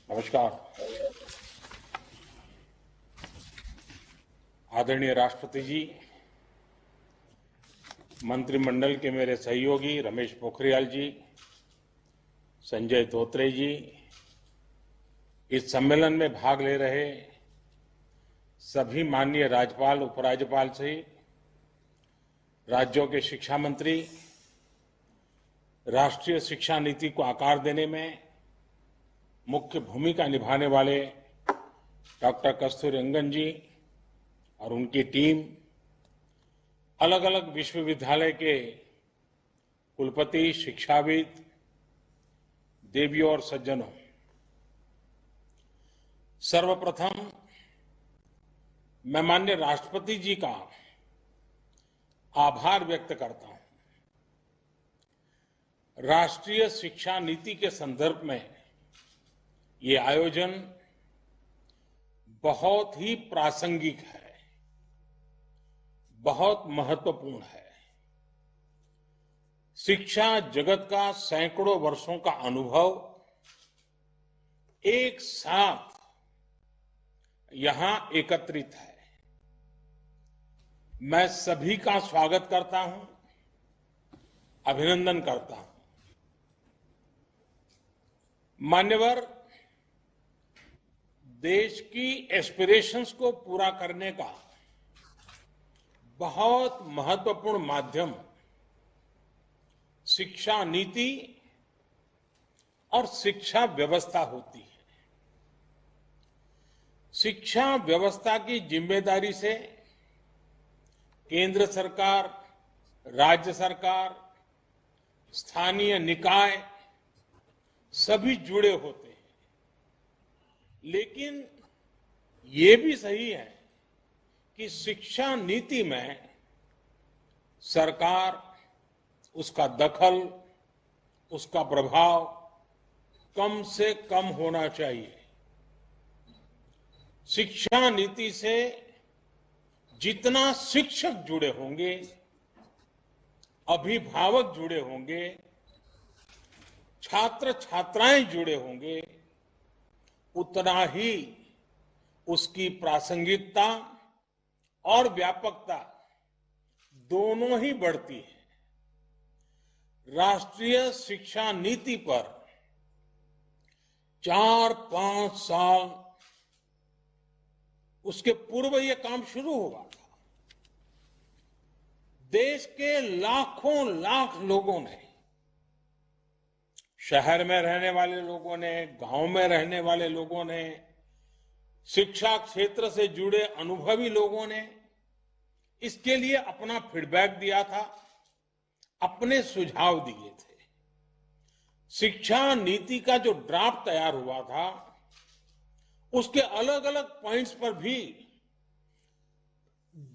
नमस्कार। आदरणीय राष्ट्रपति जी, मंत्रिमंडल के मेरे सहयोगी रमेश पोखरियाल जी, संजय धोत्रे जी, इस सम्मेलन में भाग ले रहे सभी माननीय राज्यपाल, उपराज्यपाल सहित राज्यों के शिक्षा मंत्री, राष्ट्रीय शिक्षा नीति को आकार देने में मुख्य भूमिका निभाने वाले डॉक्टर कस्तूरीरंगन जी और उनकी टीम, अलग अलग विश्वविद्यालय के कुलपति, शिक्षाविद, देवियों और सज्जनों, सर्वप्रथम मैं माननीय राष्ट्रपति जी का आभार व्यक्त करता हूं। राष्ट्रीय शिक्षा नीति के संदर्भ में ये आयोजन बहुत ही प्रासंगिक है, बहुत महत्वपूर्ण है। शिक्षा जगत का सैकड़ों वर्षों का अनुभव एक साथ यहां एकत्रित है। मैं सभी का स्वागत करता हूं, अभिनंदन करता हूं। मान्यवर, देश की एस्पिरेशंस को पूरा करने का बहुत महत्वपूर्ण माध्यम शिक्षा नीति और शिक्षा व्यवस्था होती है। शिक्षा व्यवस्था की जिम्मेदारी से केंद्र सरकार, राज्य सरकार, स्थानीय निकाय सभी जुड़े होते हैं। लेकिन ये भी सही है कि शिक्षा नीति में सरकार, उसका दखल, उसका प्रभाव कम से कम होना चाहिए। शिक्षा नीति से जितना शिक्षक जुड़े होंगे, अभिभावक जुड़े होंगे, छात्र छात्राएं जुड़े होंगे, उतना ही उसकी प्रासंगिकता और व्यापकता दोनों ही बढ़ती है। राष्ट्रीय शिक्षा नीति पर 4-5 साल उसके पूर्व यह काम शुरू हुआ था। देश के लाखों लाख लोगों ने, शहर में रहने वाले लोगों ने, गांव में रहने वाले लोगों ने, शिक्षा क्षेत्र से जुड़े अनुभवी लोगों ने इसके लिए अपना फीडबैक दिया था, अपने सुझाव दिए थे। शिक्षा नीति का जो ड्राफ्ट तैयार हुआ था, उसके अलग अलग पॉइंट्स पर भी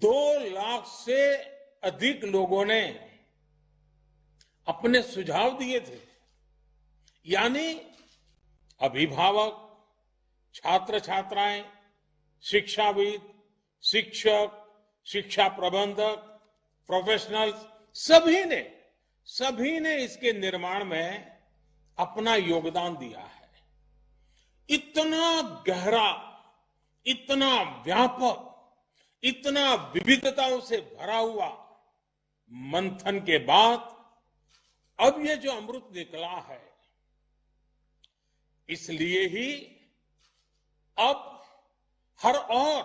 2 लाख से अधिक लोगों ने अपने सुझाव दिए थे। यानी अभिभावक, छात्र छात्राएं, शिक्षाविद, शिक्षक, शिक्षा प्रबंधक, प्रोफेशनल्स, सभी ने इसके निर्माण में अपना योगदान दिया है। इतना गहरा, इतना व्यापक, इतना विविधताओं से भरा हुआ मंथन के बाद अब ये जो अमृत निकला है, इसलिए ही अब हर ओर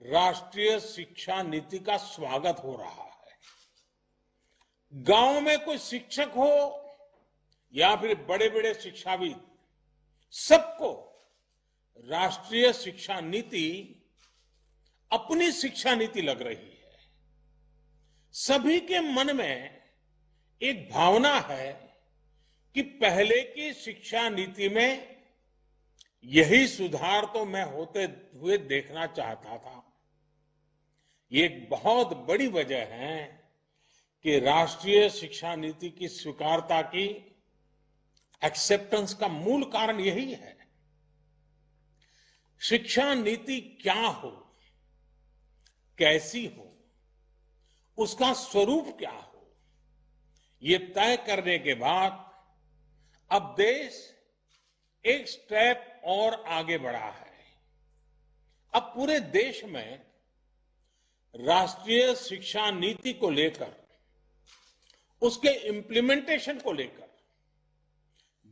राष्ट्रीय शिक्षा नीति का स्वागत हो रहा है। गांव में कोई शिक्षक हो या फिर बड़े बड़े शिक्षाविद, सबको राष्ट्रीय शिक्षा नीति अपनी शिक्षा नीति लग रही है। सभी के मन में एक भावना है कि पहले की शिक्षा नीति में यही सुधार तो मैं होते हुए देखना चाहता था। ये एक बहुत बड़ी वजह है कि राष्ट्रीय शिक्षा नीति की स्वीकारता की, एक्सेप्टेंस का मूल कारण यही है। शिक्षा नीति क्या हो, कैसी हो, उसका स्वरूप क्या हो, ये तय करने के बाद अब देश एक स्टेप और आगे बढ़ा है। अब पूरे देश में राष्ट्रीय शिक्षा नीति को लेकर, उसके इम्प्लीमेंटेशन को लेकर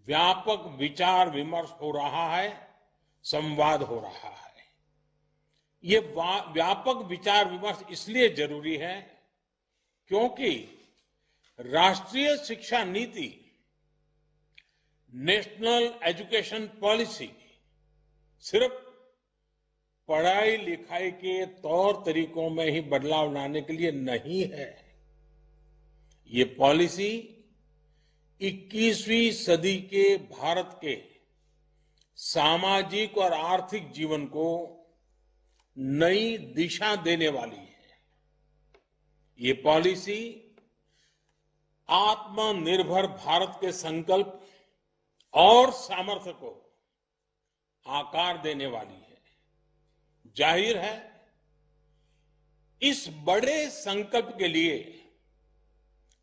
व्यापक विचार विमर्श हो रहा है, संवाद हो रहा है। ये व्यापक विचार विमर्श इसलिए जरूरी है क्योंकि राष्ट्रीय शिक्षा नीति, नेशनल एजुकेशन पॉलिसी, सिर्फ पढ़ाई लिखाई के तौर तरीकों में ही बदलाव लाने के लिए नहीं है। ये पॉलिसी 21वीं सदी के भारत के सामाजिक और आर्थिक जीवन को नई दिशा देने वाली है। ये पॉलिसी आत्मनिर्भर भारत के संकल्प और सामर्थ्य को आकार देने वाली है। जाहिर है, इस बड़े संकल्प के लिए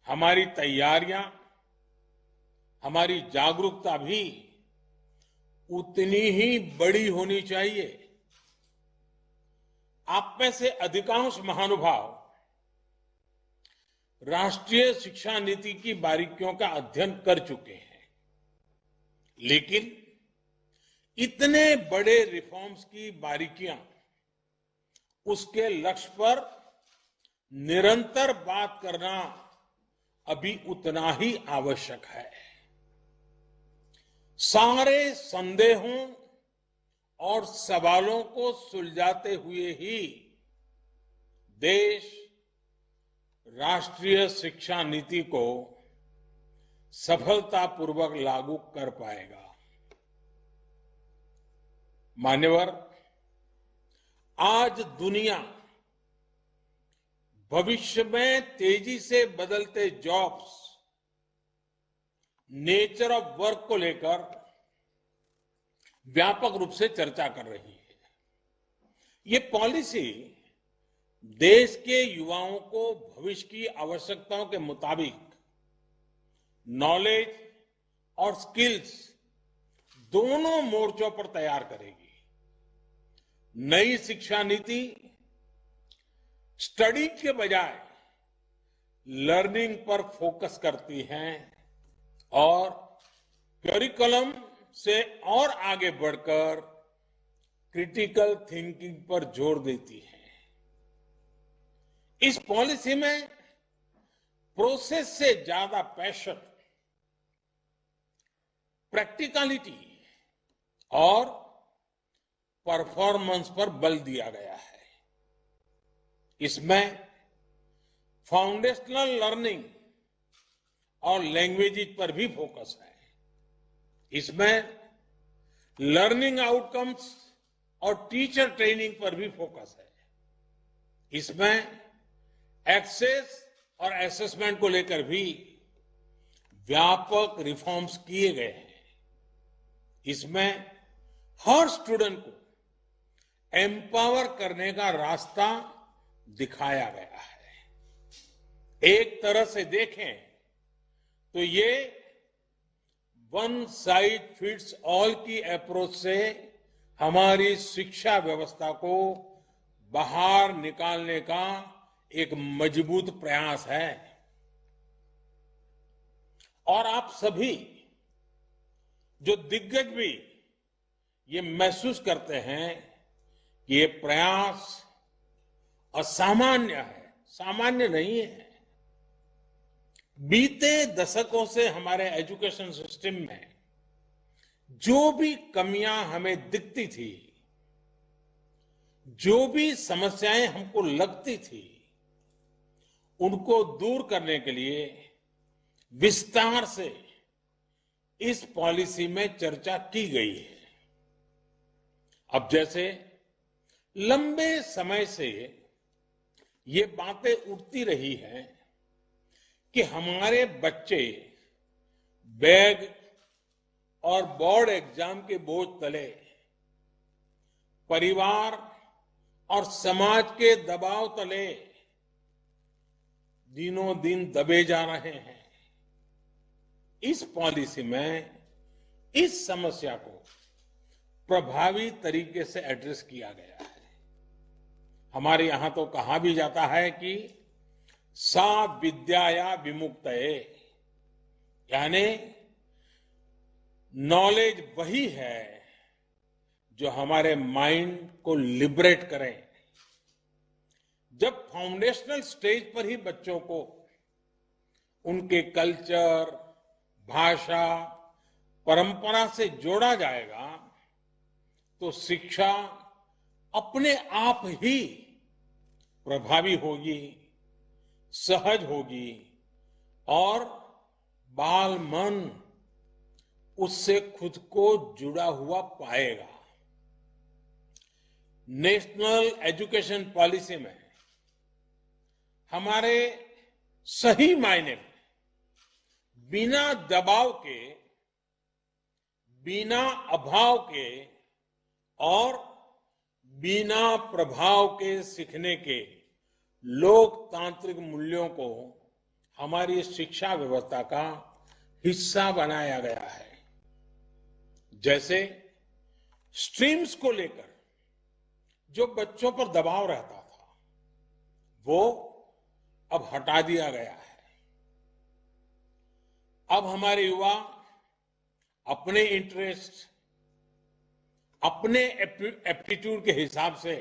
हमारी तैयारियां, हमारी जागरूकता भी उतनी ही बड़ी होनी चाहिए। आप में से अधिकांश महानुभाव राष्ट्रीय शिक्षा नीति की बारीकियों का अध्ययन कर चुके हैं, लेकिन इतने बड़े रिफॉर्म्स की बारीकियां, उसके लक्ष्य पर निरंतर बात करना अभी उतना ही आवश्यक है। सारे संदेहों और सवालों को सुलझाते हुए ही देश राष्ट्रीय शिक्षा नीति को सफलतापूर्वक लागू कर पाएगा। मान्यवर, आज दुनिया भविष्य में तेजी से बदलते जॉब्स, नेचर ऑफ वर्क को लेकर व्यापक रूप से चर्चा कर रही है। ये पॉलिसी देश के युवाओं को भविष्य की आवश्यकताओं के मुताबिक नॉलेज और स्किल्स दोनों मोर्चों पर तैयार करेगी। नई शिक्षा नीति स्टडी के बजाय लर्निंग पर फोकस करती है और करिकुलम से और आगे बढ़कर क्रिटिकल थिंकिंग पर जोर देती है। इस पॉलिसी में प्रोसेस से ज्यादा पैशन, प्रैक्टिकलिटी और परफॉर्मेंस पर बल दिया गया है। इसमें फाउंडेशनल लर्निंग और लैंग्वेजेस पर भी फोकस है। इसमें लर्निंग आउटकम्स और टीचर ट्रेनिंग पर भी फोकस है। इसमें एक्सेस और असेसमेंट को लेकर भी व्यापक रिफॉर्म्स किए गए हैं। इसमें हर स्टूडेंट को एम्पावर करने का रास्ता दिखाया गया है। एक तरह से देखें तो ये वन साइज फिट्स ऑल की अप्रोच से हमारी शिक्षा व्यवस्था को बाहर निकालने का एक मजबूत प्रयास है। और आप सभी जो दिग्गज भी ये महसूस करते हैं कि ये प्रयास असामान्य है, सामान्य नहीं है। बीते दशकों से हमारे एजुकेशन सिस्टम में जो भी कमियां हमें दिखती थी, जो भी समस्याएं हमको लगती थी, उनको दूर करने के लिए विस्तार से इस पॉलिसी में चर्चा की गई है। अब जैसे लंबे समय से ये बातें उठती रही हैं कि हमारे बच्चे बैग और बोर्ड एग्जाम के बोझ तले, परिवार और समाज के दबाव तले दिनों दिन दबे जा रहे हैं। इस पॉलिसी में इस समस्या को प्रभावी तरीके से एड्रेस किया गया है। हमारे यहां तो कहा भी जाता है कि सा विद्याया विमुक्तये, यानी नॉलेज वही है जो हमारे माइंड को लिबरेट करे। जब फाउंडेशनल स्टेज पर ही बच्चों को उनके कल्चर, भाषा, परंपरा से जोड़ा जाएगा तो शिक्षा अपने आप ही प्रभावी होगी, सहज होगी और बाल मन उससे खुद को जुड़ा हुआ पाएगा। नेशनल एजुकेशन पॉलिसी में हमारे सही मायने में बिना दबाव के, बिना अभाव के और बिना प्रभाव के सीखने के लोकतांत्रिक मूल्यों को हमारी शिक्षा व्यवस्था का हिस्सा बनाया गया है। जैसे स्ट्रीम्स को लेकर जो बच्चों पर दबाव रहता था, वो अब हटा दिया गया है। अब हमारे युवा अपने इंटरेस्ट, अपने एप्टीट्यूड के हिसाब से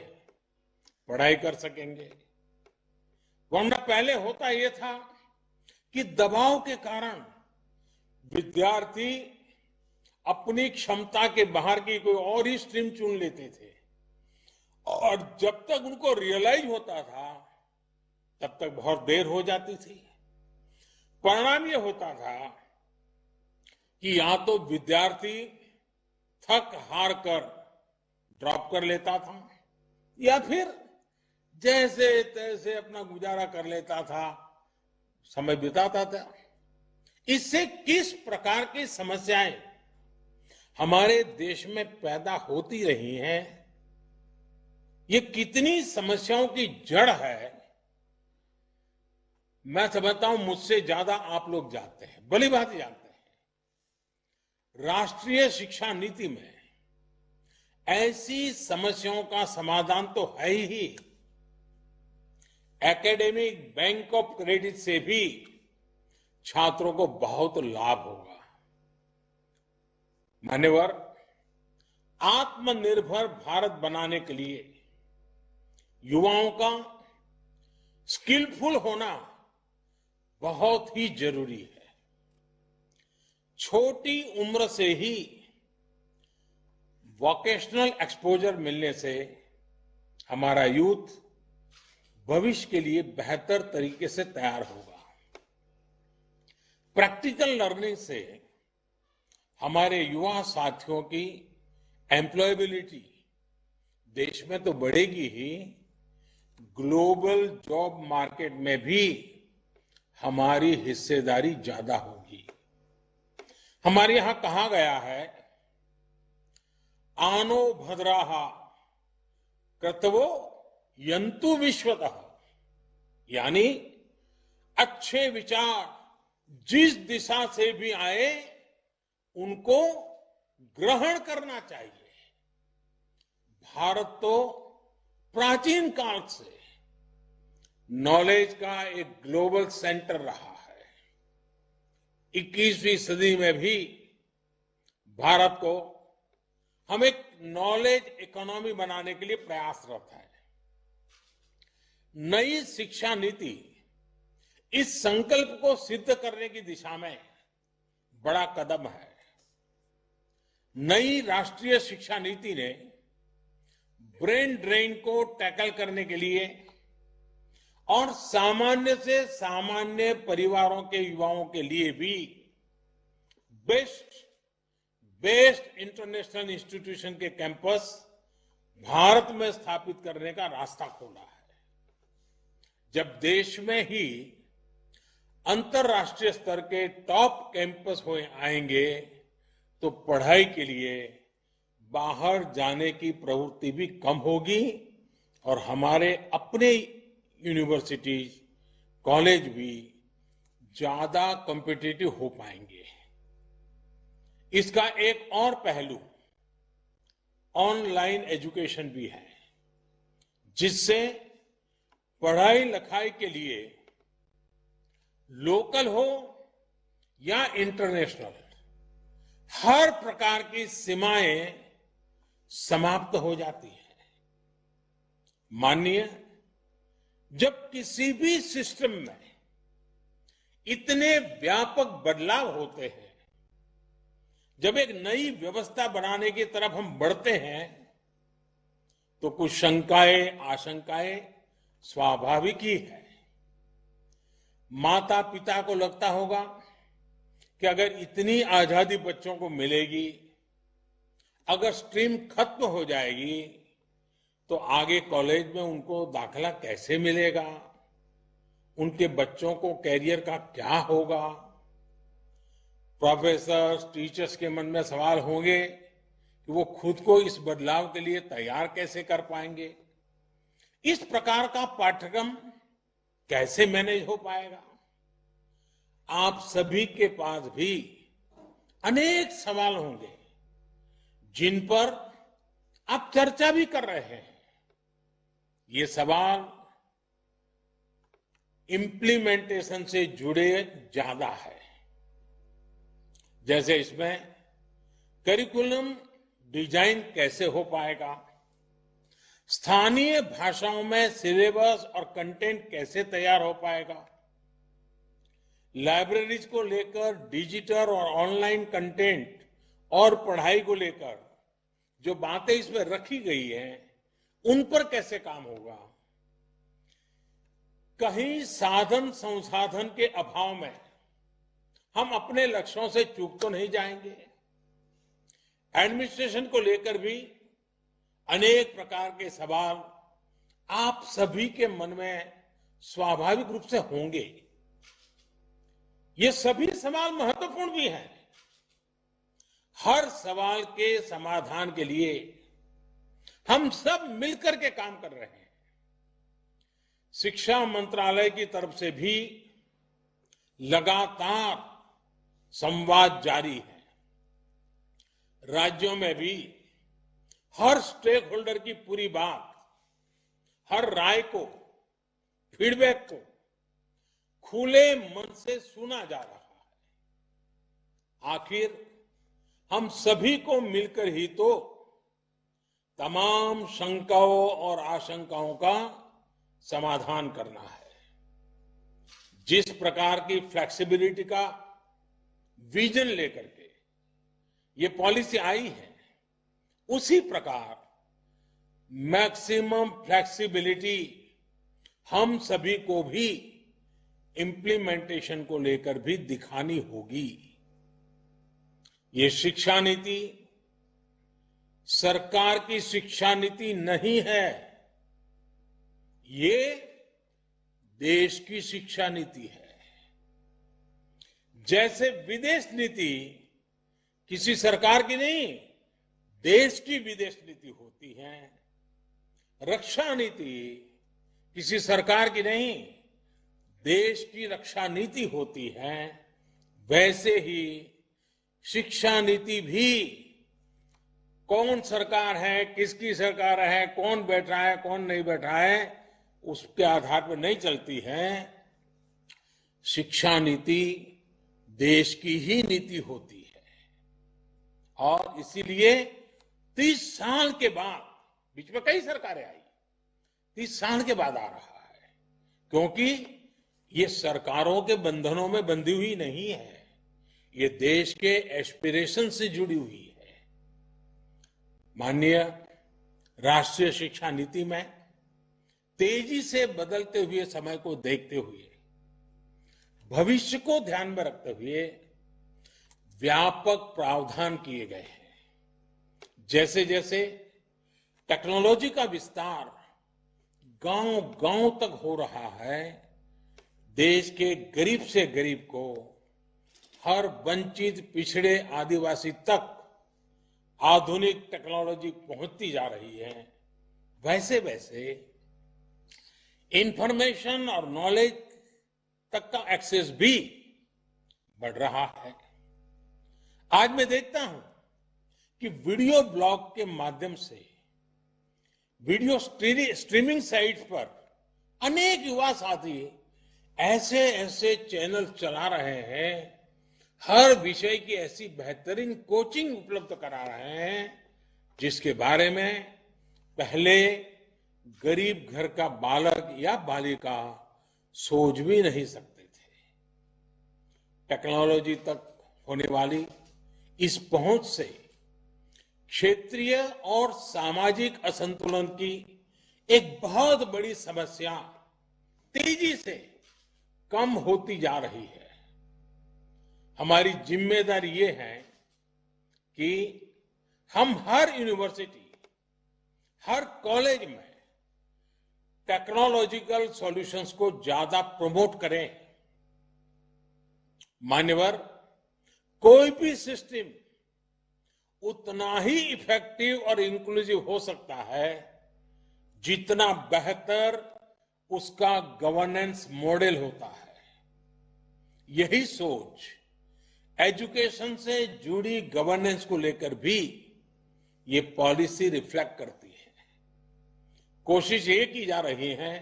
पढ़ाई कर सकेंगे। वरना पहले होता यह था कि दबाव के कारण विद्यार्थी अपनी क्षमता के बाहर की कोई और ही स्ट्रीम चुन लेते थे और जब तक उनको रियलाइज होता था तब तक बहुत देर हो जाती थी। परिणाम यह होता था कि या तो विद्यार्थी थक हार कर ड्रॉप कर लेता था या फिर जैसे तैसे अपना गुजारा कर लेता था, समय बिताता था। इससे किस प्रकार की समस्याएं हमारे देश में पैदा होती रही हैं, ये कितनी समस्याओं की जड़ है, मैं समझता हूं मुझसे ज्यादा आप लोग जानते हैं, भली बात जानते हैं। राष्ट्रीय शिक्षा नीति में ऐसी समस्याओं का समाधान तो है ही। एकेडमिक बैंक ऑफ क्रेडिट से भी छात्रों को बहुत लाभ होगा। मान्यवर, आत्मनिर्भर भारत बनाने के लिए युवाओं का स्किलफुल होना बहुत ही जरूरी है। छोटी उम्र से ही वोकेशनल एक्सपोजर मिलने से हमारा यूथ भविष्य के लिए बेहतर तरीके से तैयार होगा। प्रैक्टिकल लर्निंग से हमारे युवा साथियों की एम्प्लॉयबिलिटी देश में तो बढ़ेगी ही, ग्लोबल जॉब मार्केट में भी हमारी हिस्सेदारी ज्यादा होगी। हमारे यहां कहा गया है, आनो भद्राः कृतवो यंतु विश्वतः, यानी अच्छे विचार जिस दिशा से भी आए उनको ग्रहण करना चाहिए। भारत तो प्राचीन काल से नॉलेज का एक ग्लोबल सेंटर रहा है। 21वीं सदी में भी भारत को हम एक नॉलेज इकोनॉमी बनाने के लिए प्रयासरत है। नई शिक्षा नीति इस संकल्प को सिद्ध करने की दिशा में बड़ा कदम है। नई राष्ट्रीय शिक्षा नीति ने ब्रेन ड्रेन को टैकल करने के लिए और सामान्य से सामान्य परिवारों के युवाओं के लिए भी बेस्ट इंटरनेशनल इंस्टीट्यूशन के कैंपस भारत में स्थापित करने का रास्ता खोला है। जब देश में ही अंतर्राष्ट्रीय स्तर के टॉप कैंपस हो आएंगे तो पढ़ाई के लिए बाहर जाने की प्रवृत्ति भी कम होगी और हमारे अपने यूनिवर्सिटीज, कॉलेज भी ज्यादा कॉम्पिटिटिव हो पाएंगे। इसका एक और पहलू ऑनलाइन एजुकेशन भी है, जिससे पढ़ाई लिखाई के लिए लोकल हो या इंटरनेशनल हर प्रकार की सीमाएं समाप्त हो जाती है। मानिए, जब किसी भी सिस्टम में इतने व्यापक बदलाव होते हैं, जब एक नई व्यवस्था बनाने की तरफ हम बढ़ते हैं, तो कुछ शंकाएं आशंकाएं स्वाभाविक ही है। माता पिता को लगता होगा कि अगर इतनी आजादी बच्चों को मिलेगी, अगर स्ट्रीम खत्म हो जाएगी, तो आगे कॉलेज में उनको दाखिला कैसे मिलेगा, उनके बच्चों को कैरियर का क्या होगा। प्रोफेसर्स टीचर्स के मन में सवाल होंगे कि वो खुद को इस बदलाव के लिए तैयार कैसे कर पाएंगे, इस प्रकार का पाठ्यक्रम कैसे मैनेज हो पाएगा। आप सभी के पास भी अनेक सवाल होंगे जिन पर आप चर्चा भी कर रहे हैं। ये सवाल इंप्लीमेंटेशन से जुड़े ज्यादा है, जैसे इसमें करिकुलम डिजाइन कैसे हो पाएगा, स्थानीय भाषाओं में सिलेबस और कंटेंट कैसे तैयार हो पाएगा, लाइब्रेरीज को लेकर डिजिटल और ऑनलाइन कंटेंट और पढ़ाई को लेकर जो बातें इसमें रखी गई हैं, उन पर कैसे काम होगा। कहीं साधन संसाधन के अभाव में हम अपने लक्ष्यों से चूक तो नहीं जाएंगे। एडमिनिस्ट्रेशन को लेकर भी अनेक प्रकार के सवाल आप सभी के मन में स्वाभाविक रूप से होंगे। ये सभी सवाल महत्वपूर्ण भी हैं। हर सवाल के समाधान के लिए हम सब मिलकर के काम कर रहे हैं। शिक्षा मंत्रालय की तरफ से भी लगातार संवाद जारी है। राज्यों में भी हर स्टेक होल्डर की पूरी बात, हर राय को, फीडबैक को खुले मन से सुना जा रहा है। आखिर हम सभी को मिलकर ही तो तमाम शंकाओं और आशंकाओं का समाधान करना है। जिस प्रकार की फ्लेक्सिबिलिटी का विजन लेकर के ये पॉलिसी आई है, उसी प्रकार मैक्सिमम फ्लेक्सिबिलिटी हम सभी को भी इम्प्लीमेंटेशन को लेकर भी दिखानी होगी। ये शिक्षा नीति सरकार की शिक्षा नीति नहीं है, ये देश की शिक्षा नीति है। जैसे विदेश नीति किसी सरकार की नहीं, देश की विदेश नीति होती है, रक्षा नीति किसी सरकार की नहीं, देश की रक्षा नीति होती है, वैसे ही शिक्षा नीति भी कौन सरकार है, किसकी सरकार है, कौन बैठा है, कौन नहीं बैठा है, उसके आधार पर नहीं चलती है। शिक्षा नीति देश की ही नीति होती है। और इसीलिए 30 साल के बाद, बीच में कई सरकारें आई, 30 साल के बाद आ रहा है, क्योंकि ये सरकारों के बंधनों में बंधी हुई नहीं है, ये देश के एस्पिरेशन से जुड़ी हुई है। माननीय राष्ट्रीय शिक्षा नीति में तेजी से बदलते हुए समय को देखते हुए, भविष्य को ध्यान में रखते हुए व्यापक प्रावधान किए गए हैं। जैसे जैसे टेक्नोलॉजी का विस्तार गांव गांव तक हो रहा है, देश के गरीब से गरीब को, हर वंचित पिछड़े आदिवासी तक आधुनिक टेक्नोलॉजी पहुंचती जा रही है, वैसे वैसे इंफॉर्मेशन और नॉलेज तक का एक्सेस भी बढ़ रहा है। आज मैं देखता हूं कि वीडियो ब्लॉग के माध्यम से वीडियो स्ट्रीमिंग साइट्स पर अनेक युवा साथी ऐसे ऐसे चैनल चला रहे हैं, हर विषय की ऐसी बेहतरीन कोचिंग उपलब्ध करा रहे हैं जिसके बारे में पहले गरीब घर का बालक या बालिका सोच भी नहीं सकते थे। टेक्नोलॉजी तक होने वाली इस पहुंच से क्षेत्रीय और सामाजिक असंतुलन की एक बहुत बड़ी समस्या तेजी से कम होती जा रही है। हमारी जिम्मेदारी ये है कि हम हर यूनिवर्सिटी, हर कॉलेज में टेक्नोलॉजिकल सॉल्यूशंस को ज्यादा प्रमोट करें। मान्यवर, कोई भी सिस्टम उतना ही इफेक्टिव और इंक्लूसिव हो सकता है जितना बेहतर उसका गवर्नेंस मॉडल होता है। यही सोच एजुकेशन से जुड़ी गवर्नेंस को लेकर भी ये पॉलिसी रिफ्लेक्ट करती है। कोशिश ये की जा रही है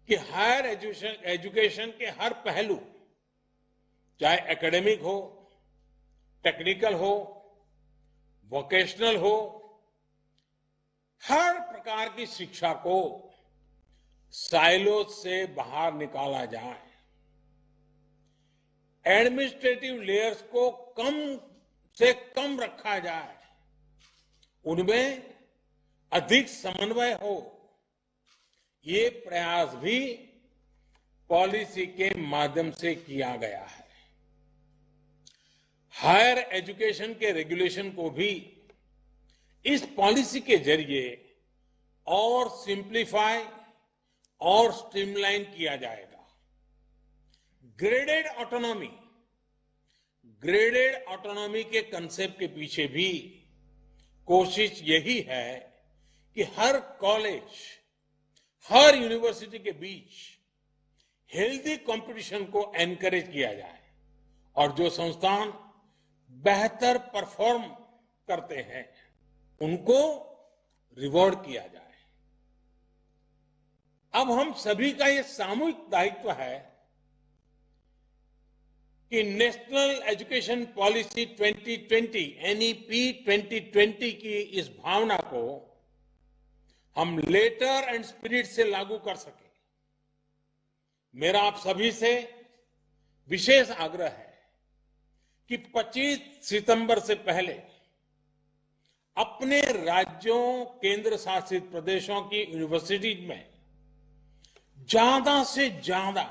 कि हायर एजुकेशन के हर पहलू, चाहे एकेडमिक हो, टेक्निकल हो, वोकेशनल हो, हर प्रकार की शिक्षा को साइलो से बाहर निकाला जाए। एडमिनिस्ट्रेटिव लेयर्स को कम से कम रखा जाए, उनमें अधिक समन्वय हो। ये प्रयास भी पॉलिसी के माध्यम से किया गया है। हायर एजुकेशन के रेगुलेशन को भी इस पॉलिसी के जरिए और सिंप्लीफाई और स्ट्रीमलाइन किया जाएगा। ग्रेडेड ऑटोनॉमी के कंसेप्ट के पीछे भी कोशिश यही है कि हर कॉलेज, हर यूनिवर्सिटी के बीच हेल्दी कंपटीशन को एनकरेज किया जाए और जो संस्थान बेहतर परफॉर्म करते हैं उनको रिवॉर्ड किया जाए। अब हम सभी का ये सामूहिक दायित्व है कि नेशनल एजुकेशन पॉलिसी 2020 एनईपी 2020 की इस भावना को हम लेटर एंड स्पिरिट से लागू कर सकें। मेरा आप सभी से विशेष आग्रह है कि 25 सितंबर से पहले अपने राज्यों, केंद्र शासित प्रदेशों की यूनिवर्सिटीज में ज्यादा से ज्यादा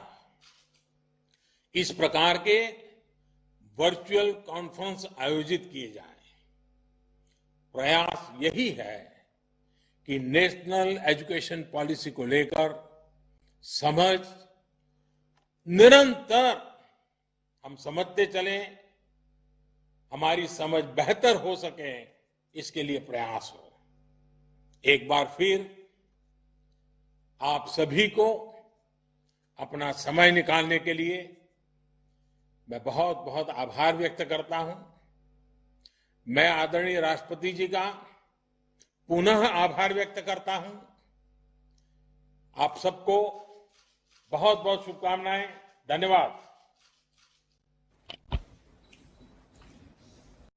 इस प्रकार के वर्चुअल कॉन्फ्रेंस आयोजित किए जाएं। प्रयास यही है कि नेशनल एजुकेशन पॉलिसी को लेकर समझ निरंतर हम समझते चलें, हमारी समझ बेहतर हो सके, इसके लिए प्रयास हो। एक बार फिर आप सभी को अपना समय निकालने के लिए मैं बहुत बहुत आभार व्यक्त करता हूं। मैं आदरणीय राष्ट्रपति जी का पुनः आभार व्यक्त करता हूं। आप सबको बहुत बहुत शुभकामनाएं। धन्यवाद।